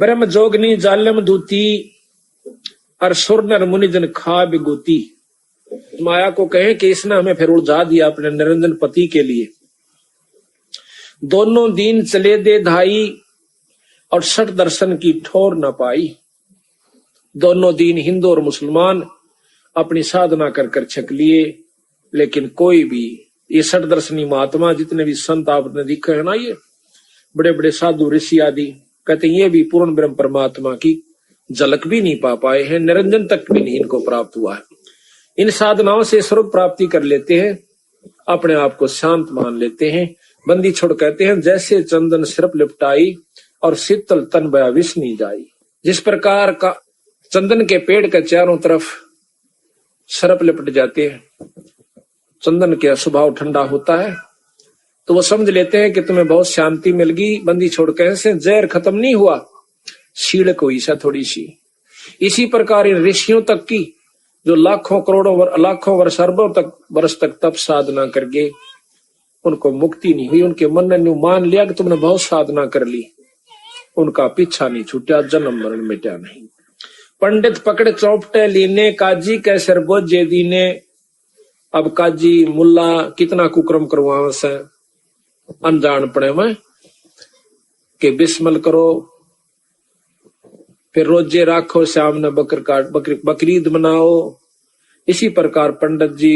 ब्रह्म जोगनी जालम दूती और सुर नर मुनिजन खा बिगुती। माया को कहें कि इसने हमें फिर उलझा दिया अपने निरंजन पति के लिए। दोनों दीन चले दे धाई और सठ दर्शन की ठोर न पाई। दोनों दीन हिंदू और मुसलमान अपनी साधना कर कर छक लिए, लेकिन कोई भी ये सठ दर्शनी महात्मा जितने भी संत आपने दिखे है ना, ये बड़े बड़े साधु ऋषि आदि, कहते ये भी पूर्ण ब्रह्म परमात्मा की झलक भी नहीं पा पाए हैं, निरंजन तक भी नहीं इनको प्राप्त हुआ है। इन साधनाओं से स्वरूप प्राप्ति कर लेते हैं, अपने आप को शांत मान लेते हैं। बंदी छोड़ कहते हैं जैसे चंदन सिर्फ लिपटाई और शीतल तन बया विष नहीं जाई। जिस प्रकार का चंदन के पेड़ के चारों तरफ सरप लिपट जाते हैं, चंदन का स्वभाव ठंडा होता है, तो वो समझ लेते हैं कि तुम्हें बहुत शांति मिल गई। बंदी छोड़ कैसे जहर खत्म नहीं हुआ, शीड़क हुई सा थोड़ी सी। इसी प्रकार इन ऋषियों तक की जो लाखों करोड़ों लाखों वर्ष अरबों तक वर्ष तक तप साधना करके उनको मुक्ति नहीं हुई, उनके मन ने मान लिया कि तुमने बहुत साधना कर ली, उनका पीछा नहीं छूटा, जन्म मरण मिटा नहीं। पंडित पकड़ चौपटे लीने काजी के सिर बोझे दीने। अब काजी मुल्ला कितना कुकर्म करवावे से अनजान पड़े में कि बिस्मल करो, फिर रोजे राखो, शाम ने बकरीद मनाओ। इसी प्रकार पंडित जी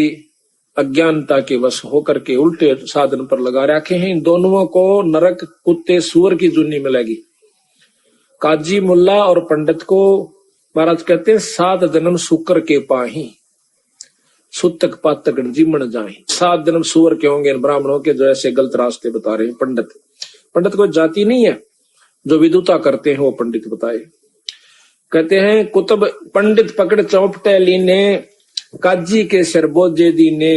अज्ञानता के वश होकर के उल्टे साधन पर लगा रखे हैं। इन दोनों को नरक कुत्ते सुअर की जुनी मिलेगी। काजी मुल्ला और पंडित को महाराज कहते हैं 7 जन्म शुक्र के पाही, सुतक पातक जीमन जाए। 7 जन्म सुअर के होंगे ब्राह्मणों के, जो ऐसे गलत रास्ते बता रहे हैं। पंडित कोई जाति नहीं है, जो विदुता करते हैं वो पंडित बताए। कहते हैं कुतुब पंडित पकड़ चौपटे लीने, काजी के सिर बोझे दीने।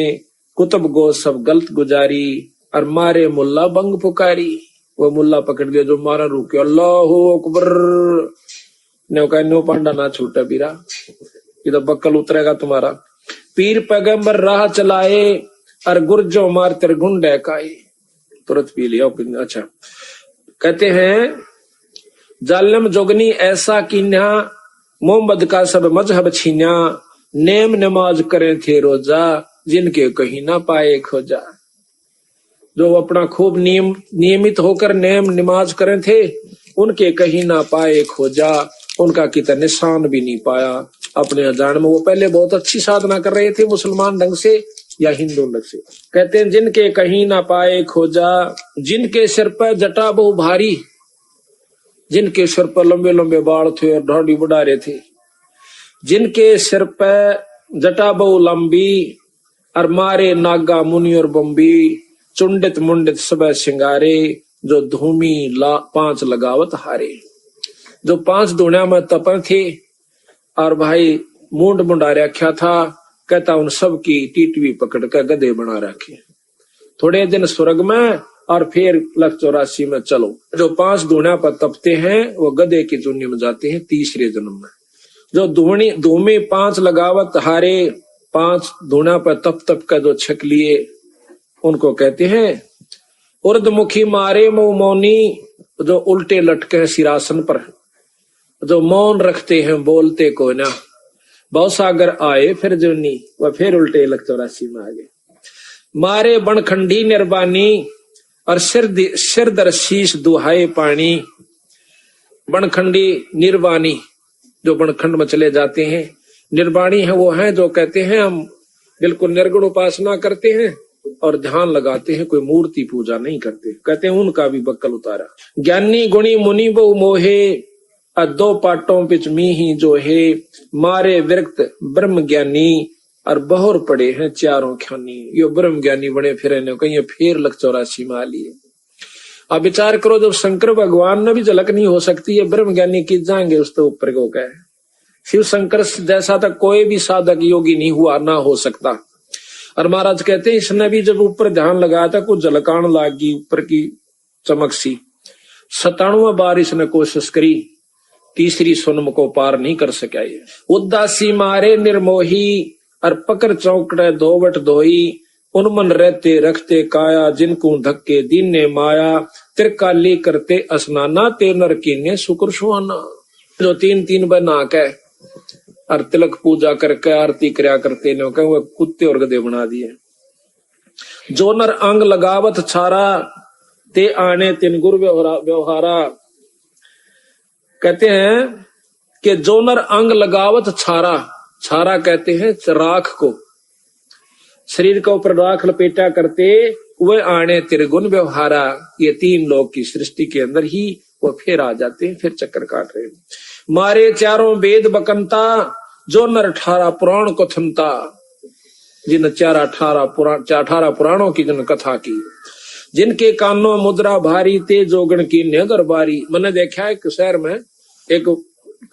कुतुब गो सब गलत गुजारी, और मारे मुल्ला बंग पुकारी। वो मुल्ला पकड़ दिया जो मारा रुके, अल्लाह अकबर नो पांडा ना छूटा बीरा, ये तो बक्कल उतरेगा तुम्हारा। पीर पैगंबर राह चलाए, और गुर्जो मार तेरे गुंडे काए। तुरंत पी लिया। अच्छा, कहते हैं जालम जोगनी ऐसा कीन्या, मोहम्मद का सब मजहब छीन्या। नेम नमाज करें थे रोजा, जिनके कहीं ना पाए खोजा। जो अपना खूब नियमित होकर नेम नमाज करें थे, उनके कहीं ना पाए खोजा। उनका कितना निशान भी नहीं पाया अपने अजान में। वो पहले बहुत अच्छी साधना कर रहे थे, मुसलमान ढंग से या हिंदू ढंग से। कहते हैं जिनके कहीं ना पाए खोजा, जिनके सिर पर जटा बहु भारी। जिनके सिर पर लंबे लंबे बाल थे और ढाडी बढ़ा रहे थे, जिनके सिर पर जटा बहु लंबी, और मारे नागा मुनि और बम्बी। चुंडित मुंडित सब सिंगारे, जो धूमी 5 लगावत हारे। जो 5 दुनिया में तपन थे और भाई मुंड मुंडा रखा था, कहता उन सब की टीटवी पकड़ कर गधे बना रखे। थोड़े दिन स्वर्ग में और फिर 184 में चलो। जो 5 दुनिया पर तपते हैं वो गधे की दुनिया में जाते हैं तीसरे जन्म में। जो धूमी 5 लगावत हारे, 5 दुनिया पर तप तप का जो छक लिए, उनको कहते हैं उर्दमुखी मारे मौनी। जो उल्टे लटके हैं सिरासन पर, जो मौन रखते हैं बोलते को ना। बहुत सागर आए फिर जोनी, वह फिर उल्टे 184 में आ गए। मारे बनखंडी निर्बानी, और सिर दर शीश दुहाए पानी। बनखंडी निर्वाणी, जो बनखंड में चले जाते हैं। निर्वाणी है वो है जो कहते हैं हम बिल्कुल निर्गुण उपासना करते हैं और ध्यान लगाते हैं, कोई मूर्ति पूजा नहीं करते। कहते हैं उनका भी बक्कल उतारा। ज्ञानी गुणी मुनि बहु मोहे, 2 पाटों पिच मी ही जो है। मारे विरक्त ब्रह्म ज्ञानी, और बहुर पड़े हैं चारों ख्यानी। यो ब्रह्म ज्ञानी बने फिर कहीं फिर 184 में आ लिए। अब विचार करो, जब शंकर भगवान ने भी झलक नहीं हो सकती है, ब्रह्म ज्ञानी की जाएंगे उसके ऊपर को कहे। शिव शंकर जैसा तक कोई भी साधक योगी नहीं हुआ, ना हो सकता। और महाराज कहते हैं इसने भी जब ऊपर ध्यान लगाया था, कुछ झलकान लागी ऊपर की चमक सी। 97 बार इसने कोशिश करी, तीसरी सुनम को पार नहीं कर सका। उदासी मारे निर्मोही, और पकड़ चौकड़े 2 बट धोई। उनमन रहते रखते काया, जिनको धक्के दीने माया, त्रिकाली करते स्नाना, ते नर कीने शुक्र सुहाना। जो तीन तीन बार नहा के और तिलक पूजा करके आरती करया करते ने वो कुत्ते और गधे बना दिए। जो नर अंग लगावत छारा, ते आने तिन गुर व्यवहारा। कहते हैं कि जो नर अंग लगावत छारा, छारा कहते हैं राख को, शरीर के ऊपर राख लपेटा करते, वे आने त्रिगुण व्यवहारा। ये तीन लोग की सृष्टि के अंदर ही वो फिर आ जाते हैं, फिर चक्कर काट रहे। मारे चारों वेद बकंता, जो नर 18 पुराण को थमता, जिन 18 पुराणों की जिन कथा की, जिनके कानों मुद्रा भारी, ते जोगण की नगर बारी। मैंने देखा एक शहर में एक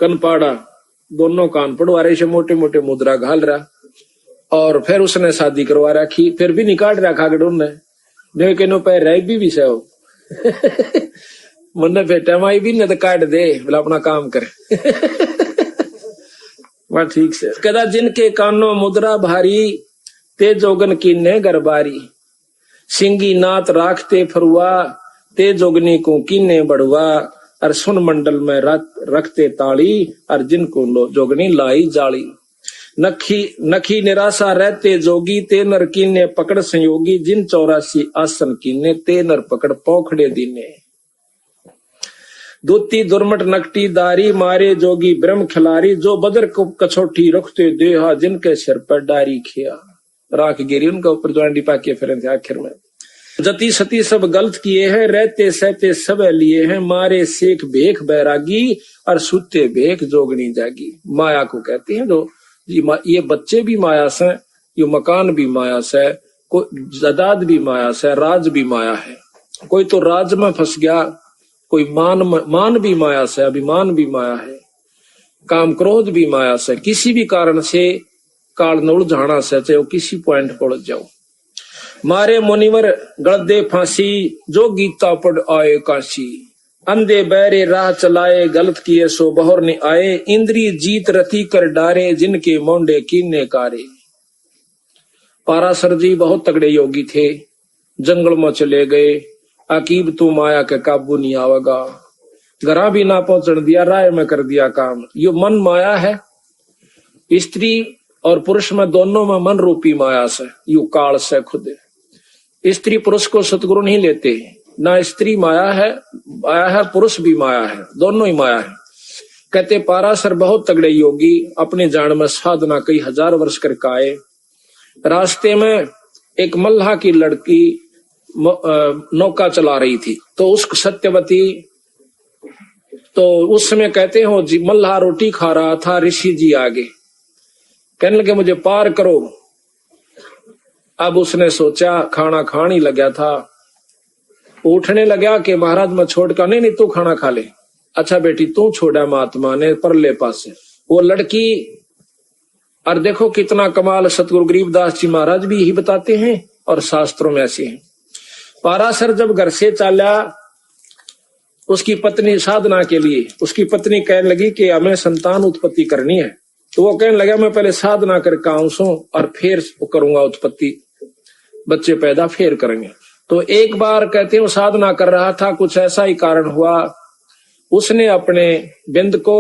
कनपाड़ा, दोनों कान पड़वारे से मोटे मोटे मुद्रा घाल रहा, और फिर उसने शादी करवा रखी, फिर भी निकाल रखा गडून ने, लेकिन पैर रह भी से हो मन बेटा माई भी न तो काट दे, बोला अपना काम कर वह ठीक से कहता, जिनके कानों मुद्रा भारी, ते जोगन की ने गरबारी, सिंगी नात राखते फरुआ, ते जोगनी को कीने बढ़वा, और सुन मंडल में रखते ताली, और जिनको जोगनी लाई जाली। नखी निराशा रहते जोगी, ते नर कीने पकड़ संयोगी, जिन 84 आसन कीने, ते नर पकड़ पौखड़े दीने। दूती दुर्मट नकटी दारी, मारे जोगी ब्रह्म खिलारी, जो बदर को कछोटी रखते देहा, जिनके सिर पर डारी खिया। राख गिरी उनका ऊपर ज्वांडी पाके फिर थे। आखिर में जति सती सब गलत किए हैं, रहते सहते सब लिए हैं, मारे सेख भेख बैरागी, और सुते भेख जोगनी जागी। माया को कहते हैं जो ये बच्चे भी माया से, ये मकान भी माया से, कोई जायदाद भी माया से, राज भी माया है। कोई तो राज में फंस गया, कोई मान भी माया से, अभिमान भी माया है, काम क्रोध भी माया से। किसी भी कारण से काल न उलझाना से, चाहे वो किसी पॉइंट पर उलझ जाओ। मारे मुनिवर गलदे फांसी, जो गीता पढ़ आए काशी, अंधे बहरे राह चलाए, गलत किए सो बहर ने आए, इंद्री जीत रति कर डारे, जिनके मोंडे कीने कारे। पाराशर जी बहुत तगड़े योगी थे, जंगल में चले गए, अकीब तू माया के काबू नहीं आवेगा, घरा भी ना पहुंचने दिया, राय में कर दिया काम। यो मन माया है, स्त्री और पुरुष में दोनों में मन रूपी माया से, यू काल से खुद। स्त्री पुरुष को सतगुरु नहीं लेते, ना स्त्री माया है पुरुष भी माया है, दोनों ही माया है। कहते पाराशर बहुत तगड़े योगी, अपने जान में साधना कई हजार वर्ष करके आए। रास्ते में एक मल्लाह की लड़की नौका चला रही थी, तो उस सत्यवती, तो उस समय कहते हो जी मल्लाह रोटी खा रहा था, ऋषि जी आगे कहने लगे मुझे पार करो। अब उसने सोचा, खाना खाने लगा था, उठने लगा कि महाराज मैं छोड़ कर, नहीं तू खाना खा ले। अच्छा बेटी तू छोड़ा, महात्मा ने परले पास वो लड़की। और देखो कितना कमाल, सतगुरु गरीबदास जी महाराज भी यही बताते हैं और शास्त्रों में ऐसे हैं। पाराशर जब घर से चला, उसकी पत्नी साधना के लिए, उसकी पत्नी कहने लगी कि हमें संतान उत्पत्ति करनी है, तो वो कहने लगा मैं पहले साधना करके आऊं और फिर करूंगा उत्पत्ति, बच्चे पैदा फिर करेंगे। तो एक बार कहते हैं साधना कर रहा था, कुछ ऐसा ही कारण हुआ, उसने अपने बिंद को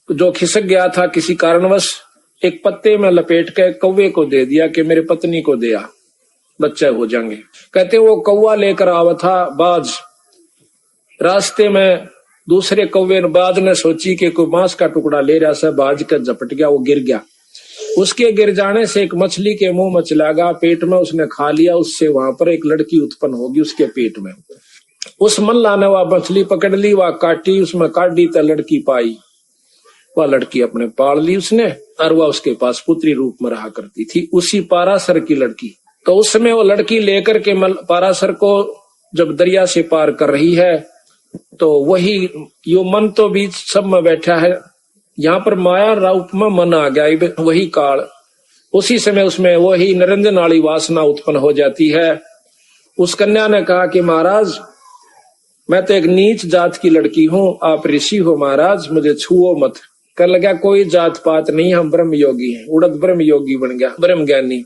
जो खिसक गया था किसी कारणवश, एक पत्ते में लपेट के कौवे को दे दिया कि मेरे पत्नी को दिया, बच्चे हो जाएंगे। कहते वो कौवा लेकर आवा था बाज, रास्ते में दूसरे कौवे बाज ने सोची कि कोई मांस का टुकड़ा ले रहा से, बाज का झपट गया, वो गिर गया। उसके गिर जाने से एक मछली के मुंह में चला गया, पेट में उसने खा लिया, उससे वहां पर एक लड़की उत्पन्न होगी उसके पेट में। उस मल्ला ने वह मछली पकड़ ली, वह काटी, उसमें काटी तो लड़की पाई, वह लड़की अपने पाल ली उसने, और वह उसके पास पुत्री रूप में रहा करती थी, उसी पाराशर की लड़की। तो उस समय वो लड़की लेकर के पाराशर को जब दरिया से पार कर रही है, तो वही यो मन तो बीच सब में बैठा है, यहाँ पर माया रूप में मन आ गया, वही काल। उसी समय उसमें वही निरंजन वाली वासना उत्पन्न हो जाती है। उस कन्या ने कहा कि महाराज मैं तो एक नीच जात की लड़की हूँ, आप ऋषि हो महाराज, मुझे छुओ मत। कर लगा कोई जात पात नहीं, हम ब्रह्म योगी हैं। उड़द ब्रह्म योगी बन गया, ब्रह्म ज्ञानी।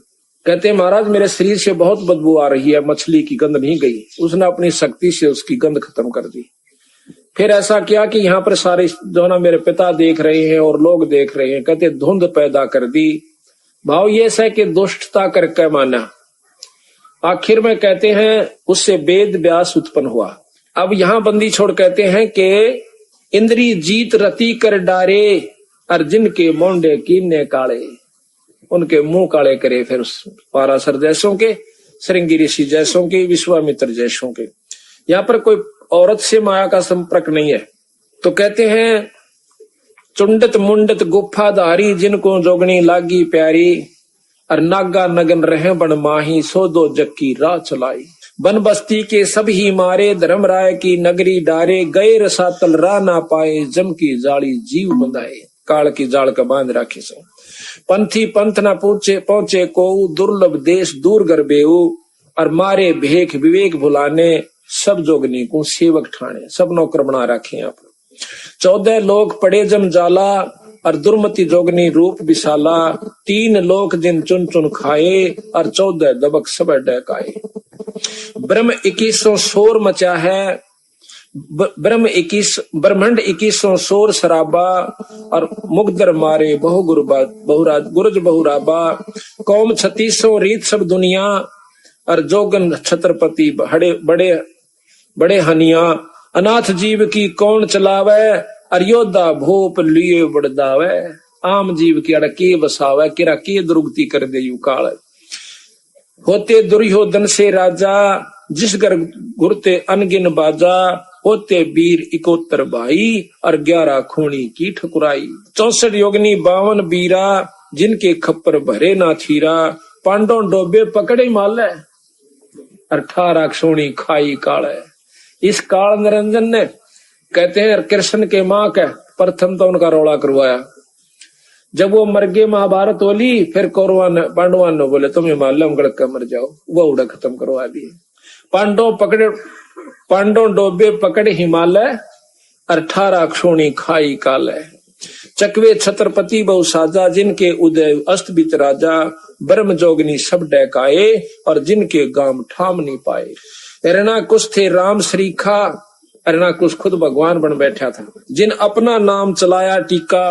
कहते महाराज मेरे शरीर से बहुत बदबू आ रही है, मछली की गंध नहीं गई। उसने अपनी शक्ति से उसकी गंध खत्म कर दी। फिर ऐसा किया कि यहाँ पर सारे जो ना मेरे पिता देख रहे हैं और लोग देख रहे हैं, कहते धुंध पैदा कर दी। भाव ये है कि दुष्टता करके माना। आखिर में कहते हैं उससे वेद व्यास उत्पन्न हुआ। अब यहाँ बंदी छोड़ कहते हैं कि इंद्री जीत रति कर डारे, अर्जुन के मोंडे कीने काले, उनके मुंह काले करे। फिर पाराशर जैसों के, श्रृंगी ऋषि जैसों के, विश्वामित्र जैसों के। यहाँ पर कोई औरत से माया का संपर्क नहीं है। तो कहते हैं चुंडत मुंडत गुफाधारी, जिनको जोगनी लागी प्यारी, और नागा नगन रहे बन माही, सो दो जग की राह चलाई। बन बस्ती के सब ही मारे, धर्मराय की नगरी डारे, गए रसातल राह ना पाए, जम की जाली जीव बंधाए। काल की जाल का बांध राखे सो पंथी पंथ ना पहुंचे को, दुर्लभ देश दूर गरबेऊ, और मारे भेख विवेक भुलाने, सब जोगनी को सेवक ठाणे। सब नौकर बना रखे आप। 14 लोग पड़े जम जाला, और दुर्मति जोगनी रूप विशाला, 3 लोक जिन चुन चुन खाए, और 14 दबक सब डकाए। ब्रह्म 21 शोर मचा है, ब्रह्मंड 21 शोर शराबा, और मुगदर मारे गुरज बहुराबा। कौम 36 रीत सब दुनिया, और जोगन छत्रपति बड़े हनिया। अनाथ जीव की कौन चलावे, और योद्धा भोप लिए बड़दावे। आम जीव की अड़के बसावे, किरा के दुर्गति कर दे यू काल। होते दुर्योधन से राजा, जिस घर घुरते अनगिन बाजा, होते वीर 71 भाई, और 11 खूनी की ठकुराई। 64 योगनी 52 बीरा, जिनके खप्पर भरे ना छीरा, पांडव डोबे पकड़े माले, 18 सोनी खाई काल। इस काल निरंजन ने कहते हैं कृष्ण के मां का प्रथम तो उनका रौला करवाया। जब वो मर गए महाभारत होली, फिर कौरवा ने पांडवान ने बोले तुम्हें मालूम गड़क कर मर जाओ, वो उड़ा खत्म करवा दिए। पांडव डोबे पकड़े हिमालय, 18 क्षोणी खाई काल। चकवे छत्रपति बहु साजा, जिनके उदय अस्त बीत राजा, ब्रह्म जोगनी सब डकाए, और जिनके गाम ठाम नहीं पाए। एरना कुछ थे राम श्रीखा, अरना कुछ खुद भगवान बन बैठा था। जिन अपना नाम चलाया टीका,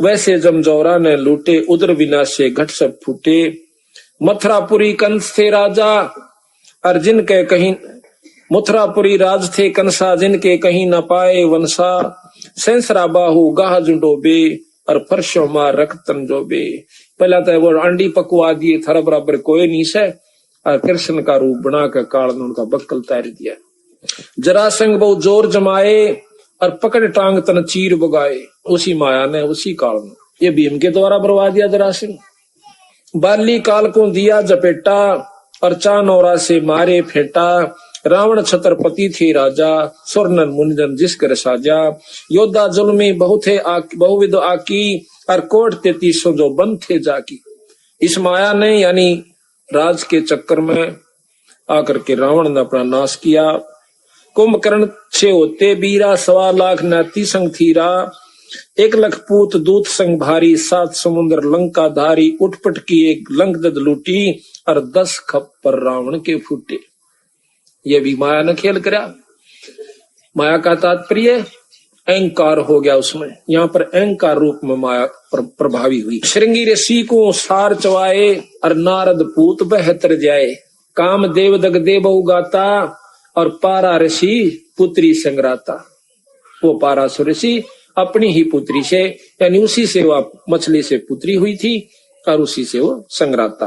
वैसे जमजौरा ने लूटे, उदर विनाशे घट सब फूटे। मथुरापुरी कंस थे राजा, और जिनके कहीं मथुरापुरी राज थे कंसा, जिनके कहीं न पाए वंशा। सेंसरा बाहु गाह जुडोबे, और फर्शो मार रखतन जोबे। पहला तो वो अंडी पकवा दिए, थारा बराबर कोई नहीं से, और कृष्ण का रूप बनाकर काल ने उनका बक्कल तैर दिया। जरासंग बहु जोर जमाए, और पकड़ टांग तन चीर बगाए। उसी माया ने, उसी काल में ये भीम के द्वारा बरवा दिया जरासंग। बाली काल को दिया जपेटा, और चानौरा से मारे फेटा। रावण छत्रपति थे राजा, स्वर्णन मुनिजन जिस कर साजा। योद्धा जुल्मी बहुविध आकी, और कोट 33 जो बंद थे जाकी। इस माया ने यानी राज के चक्कर में आकर के रावण ने अपना नाश किया। कुंभकर्ण 6 होते बीरा, 1.25 लाख नाती संग थीरा। 1 लाख पूत दूत संग भारी, 7 समुद्र लंका धारी। उठपट की एक लंक दद लूटी, और 10 खप्पर रावण के फूटे। ये भी माया ने खेल करा। माया का तात्पर्य अहंकार हो गया उसमें। यहाँ पर अहंकार रूप में माया प्रभावी हुई। श्रृंगी ऋषि को सार चवाए, और नारद पूत बहतर जाए। काम देव दग देव उगाता, और पारा ऋषि पुत्री संग्राता। वो पाराशुर ऋषि अपनी ही पुत्री से, यानी उसी से वह मछली से पुत्री हुई थी, और उसी से वो संग्राता।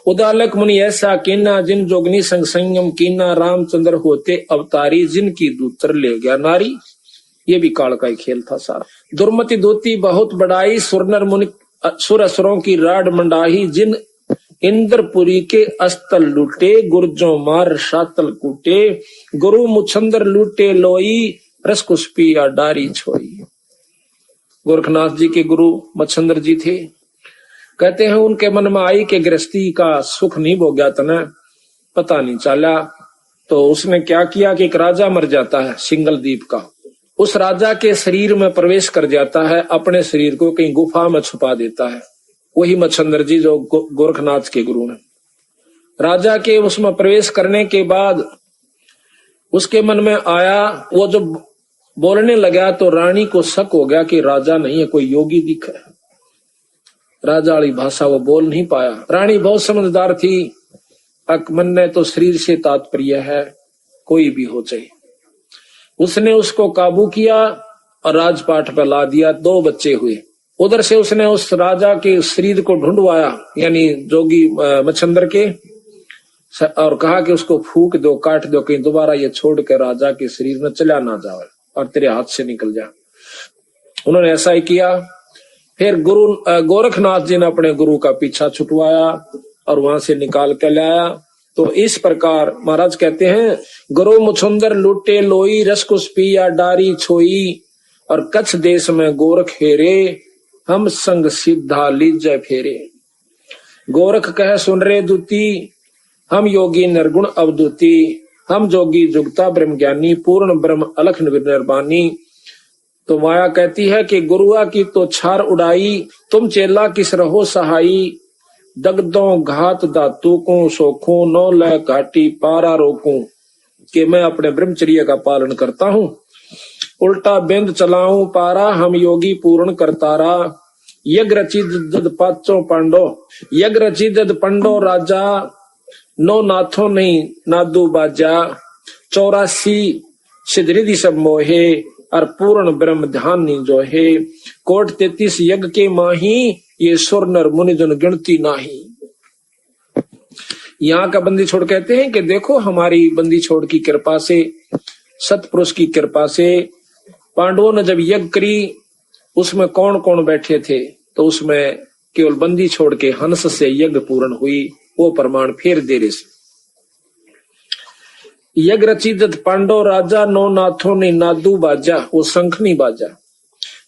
उदालक मुनि ऐसा कीना, जिन जोगनी संग संयम कीना। रामचंद्र होते अवतारी, जिनकी दूतर ले गया नारी। ये भी काल का ही खेल था सारा। दुर्मति दूती बहुत बड़ाई, सुरनर मुनि सुर असुरों की राड मंडाही। जिन इंद्रपुरी के अस्तल लूटे, गुर्जों मार शातल कूटे। गुरु मुछंदर लूटे लोई, रसकुस्पी या डारी छोई। गोरखनाथ जी के गुरु मच्छंदर जी थे। कहते हैं उनके मन में आई कि गृहस्थी का सुख नहीं भोग्या तना, पता नहीं चला। तो उसने क्या किया कि एक राजा मर जाता है सिंगल द्वीप का। उस राजा के शरीर में प्रवेश कर जाता है, अपने शरीर को कहीं गुफा में छुपा देता है। वही मच्छंदर जी जो गोरखनाथ के गुरु हैं। राजा के उसमें प्रवेश करने के बाद उसके मन में आया, वो जब बोलने लगा तो रानी को शक हो गया कि राजा नहीं है, कोई योगी दिखा है। राजा वाली भाषा वो बोल नहीं पाया। रानी बहुत समझदार थी, मन ने तो शरीर से तात्पर्य है, कोई भी हो जाए। उसने उसको काबू किया और राजपाट पर ला दिया। 2 बच्चे हुए। उधर से उसने उस राजा के शरीर को ढूंढवाया, यानी जोगी मच्छंदर के, और कहा कि उसको फूक दो, काट दो, कहीं दोबारा ये छोड़ के राजा के शरीर में चला ना जाए और तेरे हाथ से निकल जाए। उन्होंने ऐसा ही किया। फिर गुरु गोरखनाथ जी ने अपने गुरु का पीछा छुटवाया और वहां से निकाल के लाया। तो इस प्रकार महाराज कहते हैं, गुरु मुछुंदर लुटे लोई, रसकुस पिया डारी छोई, और कच्छ देश में गोरख हेरे, हम संग सिद्धा लीजय फेरे। गोरख कह सुन रे दूती, हम योगी निर्गुण अवधूति, हम जोगी जुगता ब्रह्म ज्ञानी, पूर्ण ब्रह्म अलख निर्वाणी। तो माया कहती है कि गुरुआ की तो छार उड़ाई, तुम चेला किस रहो सहाई, दगदों घात धातु को सोखूं, नौ लय घाटी पारा रोकूं, कि मैं अपने ब्रह्मचर्य का पालन करता हूँ, उल्टा बिंद चलाऊं पारा, हम योगी पूर्ण करतारा। यज्ञ रची जद पाचों पांडो, यज्ञ रची जद पंडो राजा, नो नाथों नहीं नादू बाजा, 84 सिद्धि सब मोहे, और पूर्ण ब्रह्म ध्यान नी जो है, कोट 33 यज्ञ के माही, ये सुर नर मुनि जन गिनती नाही। यहाँ का बंदी छोड़ कहते हैं कि देखो हमारी बंदी छोड़ की कृपा से, सतपुरुष की कृपा से, पांडवों ने जब यज्ञ करी उसमें कौन कौन बैठे थे, तो उसमें केवल बंदी छोड़ के हंस से यज्ञ पूर्ण हुई। वो प्रमाण फिर दे रहे से, यज्ञ रची जद पांडव राजा, नो नाथों ने नादू बाजा, वो शंख नहीं बाजा।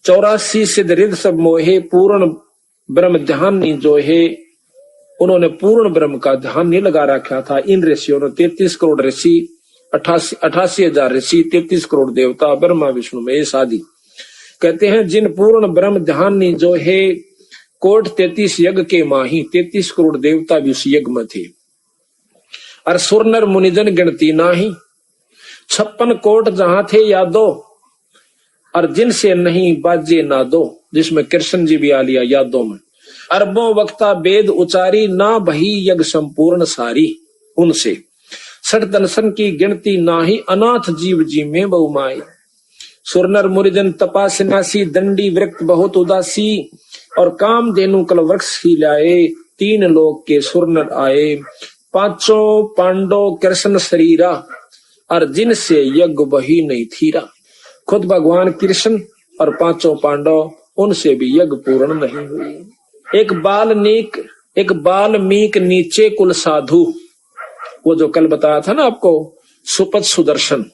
84 सिद्ध रिद्ध सब मोहे, पूर्ण ब्रह्म ध्यान नहीं जो है, उन्होंने पूर्ण ब्रह्म का ध्यान नहीं लगा रखा था। इन ऋषियों ने 33 करोड़ ऋषि, 88,000 ऋषि, 33 करोड़ देवता, ब्रह्मा विष्णु महेश आदि, कहते हैं जिन पूर्ण ब्रह्म ध्यान नहीं जो है, कोट 33 यज्ञ के माही, 33 करोड़ देवता भी उस यज्ञ में थे, और सुर नर मुनिजन गिनती नाही। 56 कोट जहां थे यादो, और जिनसे नहीं बाजे ना दो, जिसमें कृष्ण जी भी आ लिया यादों में। अरबों वक्ता वेद उचारी, ना भई यज्ञ संपूर्ण सारी, उनसे सठ दर्शन की गिनती नाही, अनाथ जीव जी में बहुमाई। सुरनर मुरिजन तपा सन्यासी, दंडी वृक्त बहुत उदासी, और काम धेनु कल वृक्ष ही लाए, 3 लोक के सुरनर आए। 5 पांडव कृष्ण शरीरा, और जिनसे यज्ञ वही नहीं थीरा। खुद भगवान कृष्ण और 5 पांडव, उनसे भी यज्ञ पूर्ण नहीं हुई। एक बाल्मीक नीचे कुल साधु, वो जो कल बताया था ना आपको, सुपथ सुदर्शन,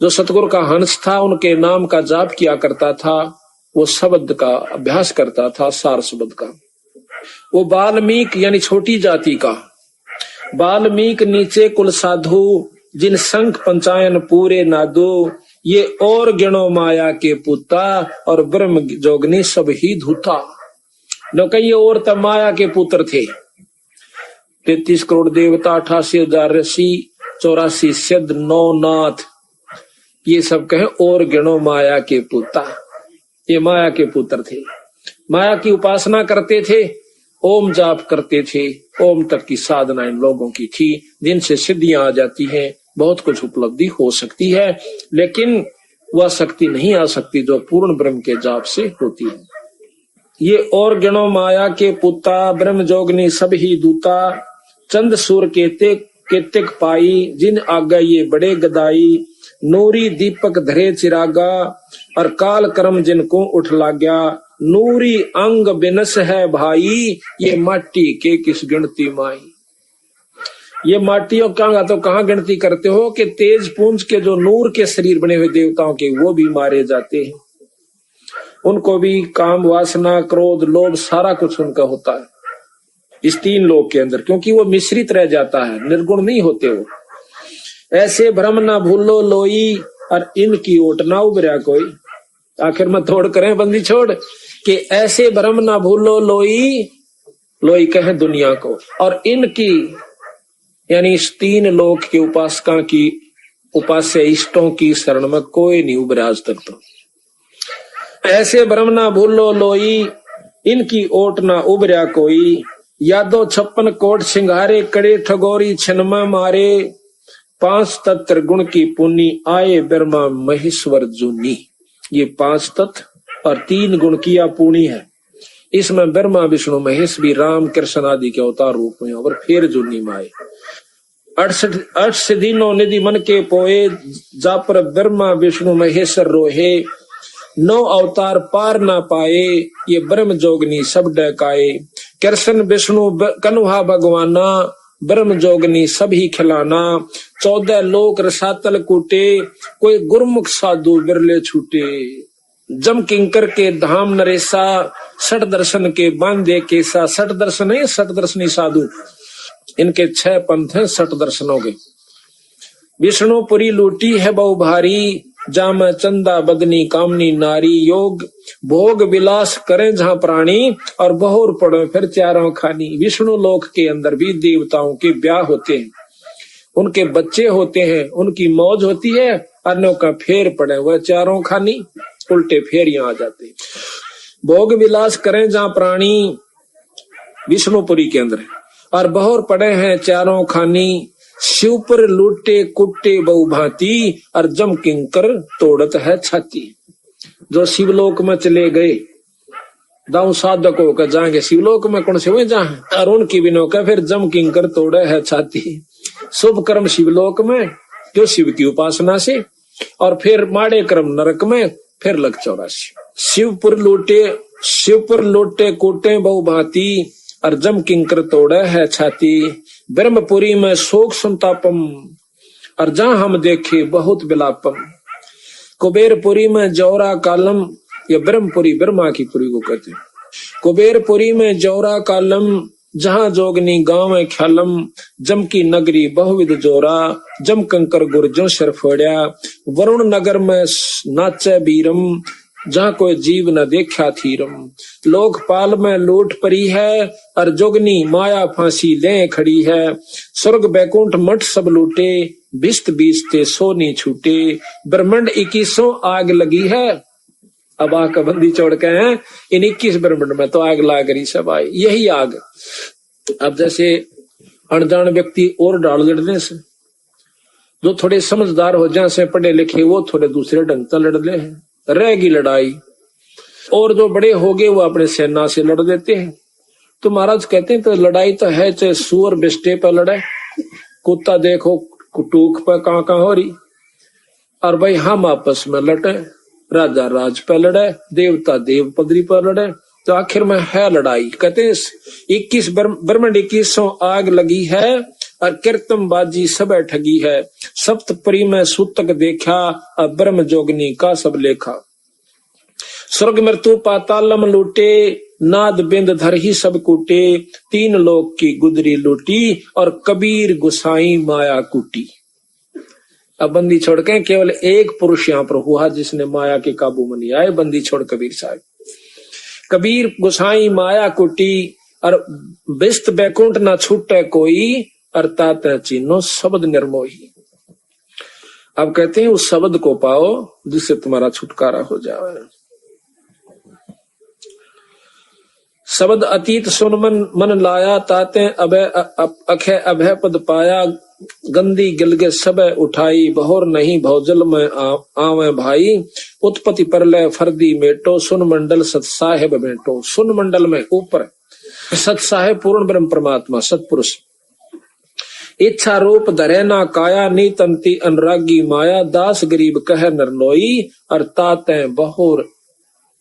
जो सतगुरु का हंस था, उनके नाम का जाप किया करता था, वो शब्द का अभ्यास करता था, सार शब्द का। वो बाल्मीक यानी छोटी जाति का। बाल्मीक नीचे कुल साधु, जिन संख पंचायन पूरे नादो, ये और गिणो माया के पुता, और ब्रह्म जोगनी सब ही धूता। न कई और तब माया के पुत्र थे। 33 करोड़ देवता, 88,000 ऋषि, 84 सिद्ध, 9 नाथ, ये सब कहे और गिणो माया के पुता। ये माया के पुत्र थे, माया की उपासना करते थे, ओम जाप करते थे। ओम तक की साधना इन लोगों की थी, जिनसे सिद्धियां आ जाती हैं, बहुत कुछ उपलब्धि हो सकती है, लेकिन वह शक्ति नहीं आ सकती जो पूर्ण ब्रह्म के जाप से होती है। ये और गणों माया के पुता, ब्रह्म जोगनी सब ही दूता, चंद सूर केतिक पाई, जिन आगा ये बड़े गदाई, नूरी दीपक धरे चिरागा, और काल कर्म जिनको उठ लाग्या, नूरी अंग बिनस है भाई, ये माटी के किस गिनती माई। ये माटियों का तो कहाँ गिनती करते हो कि तेज पुंज के जो नूर के शरीर बने हुए देवताओं के, वो भी मारे जाते हैं। उनको भी काम वासना क्रोध लोभ सारा कुछ उनका होता है इस 3 लोक के अंदर, क्योंकि वो मिश्रित रह जाता है, निर्गुण नहीं होते वो। ऐसे भ्रम ना भूलो लोई, और इनकी ओट ना उभरा कोई। आखिर में तोड़ करें बंदी छोड़, कि ऐसे भ्रम ना भूलो लोई, लोई कहे दुनिया को। और इनकी यानी इस तीन लोक के उपासका की उपास्य इष्टों की शरण में कोई नहीं उभरा आज तक। तो ऐसे भ्रम ना भूलो लोई, इनकी ओट ना उभरा कोई। यादो 56 कोट सिंगारे, कड़े ठगोरी छिनमा मारे। 5 तत्व गुण की पुनी, आए ब्रह्मा महेश्वर जूनी। ये 5 तत्व और 3 गुण किया पुणी है। इसमें ब्रह्मा विष्णु महेश भी राम कृष्ण आदि के अवतार रूप में और फिर जूनी माए। 68 दिनों निधि मन के पोए, जा पर ब्रह्मा विष्णु महेश्वर रोहे। 9 अवतार पार ना पाए, ये ब्रह्म जोगनी सब डकाए। कृष्ण विष्णु कन्हा भगवाना, ब्रह्म जोगनी सभी खिलाना। 14 लोक रसातल कूटे, कोई गुरमुख साधु बिरले छूटे। जम किंकर के धाम नरेसा, 60 दर्शन के बांधे केसा। 60 दर्शन है, 60 दर्शनी साधु, इनके 6 पंथ हैं 60 दर्शनों के। विष्णुपुरी लूटी है बहु भारी, जाम चंदा बदनी कामनी नारी। योग भोग विलास करें जहां प्राणी, और बहुर पड़े फिर चारों खानी। विष्णु लोक के अंदर भी देवताओं के ब्याह होते हैं, उनके बच्चे होते हैं, उनकी मौज होती है। अन्यों का फेर पड़े वह चारों खानी, उल्टे फेर यहाँ आ जाते हैं। भोग विलास करें जहां प्राणी, विष्णुपुरी के अंदर, और बहुर पड़े हैं चारों खानी। शिव पर लूटे कुट्टे बहु भांति, और जम किंकर तोड़त है छाती। जो शिवलोक में चले गए, दाऊ साधक होकर जाएंगे शिवलोक में, कौन से हुए जहां, और उनकी बिनो का फिर जम किंकर तोड़े है छाती। शुभ कर्म शिवलोक में जो शिव की उपासना से, और फिर माड़े कर्म नरक में, फिर लग 84। शिव पर लूटे कूटे बहु भांति, और जम किंकर तोड़े है छाती। ब्रह्मपुरी में शोक संतापम, और जहां हम देखे बहुत विलापम। कुबेरपुरी में जौरा कालम, ये ब्रह्मपुरी ब्रह्मा की पुरी को कहते हैं। कुबेरपुरी में जौरा कालम, जहां जोगनी गांव है ख्यालम। जम की नगरी बहुविध जोरा, जम कंकर गुर्जों सिर फोड़िया। वरुण नगर में नाचे बीरम, जहां कोई जीव न देखा थीरम। लोकपाल में लूट परी है, और जोगनी माया फांसी ले खड़ी है। स्वर्ग बैकुंठ मठ सब लूटे, बिस्त बीसते सो नहीं छूटे। ब्रह्मांड 21 आग लगी है, अब आग का बंदी छोड़ के हैं। इन 21 ब्रह्मांड में तो आग लाग रही सब आई, यही आग। अब जैसे अनजान व्यक्ति और डाल लड़ने से, जो थोड़े समझदार हो जाए से पढ़े लिखे, वो थोड़े दूसरे ढंग से लड़ ले हैं, रहेगी लड़ाई। और जो बड़े हो गए वो अपने सेना से लड़ देते हैं। तो महाराज कहते हैं तो लड़ाई तो है, चाहे सुअर बिस्टे पर लड़े, कुत्ता देखो टूक पर कहाँ हो रही, और भाई हम आपस में लड़े, राजा राज पर लड़े, देवता देव पदरी पर लड़े, तो आखिर में है लड़ाई। कहते हैं 21 ब्रह्मांड 21 आग लगी है, और कीर्तन बाजी सब ठगी है। सप्तपरी में सूतक देखा, अब ब्रह्म जोगनी का सब लेखा। स्वर्ग मृत्यु पातालम लूटे, नाद बिंद धर ही सब कूटे। 3 लोक की गुदरी लूटी, और कबीर गुसाई माया कूटी। अब बंदी छोड़ के केवल एक पुरुष यहाँ पर हुआ जिसने माया के काबू में नहीं आए, बंदी छोड़ कबीर साहब। कबीर गुसाई माया कुटी, और बिस्त बैकुंठ ना छूटे कोई। अर्थात चिन्हो शब्द निर्मोही। अब कहते हैं उस शब्द को पाओ जिससे तुम्हारा छुटकारा हो जाए। शब्द अतीत सुन मन लाया, ताते अभय अखय अभय पद पाया। गंदी गिलगे सब उठाई, बहुर नहीं भौजल में आवे भाई। उत्पत्ति परलय फर्दी मेटो, सुन मंडल सत साहेब बेटो। सुन मंडल में ऊपर सत साहेब पूर्ण ब्रह्म परमात्मा सतपुरुष। इच्छा रूप धरे ना काया, नीतंती अनुरागी माया। दास गरीब कह नरनोई, और ताते बहुर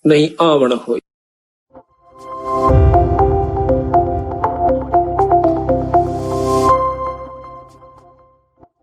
नहीं आवण होई।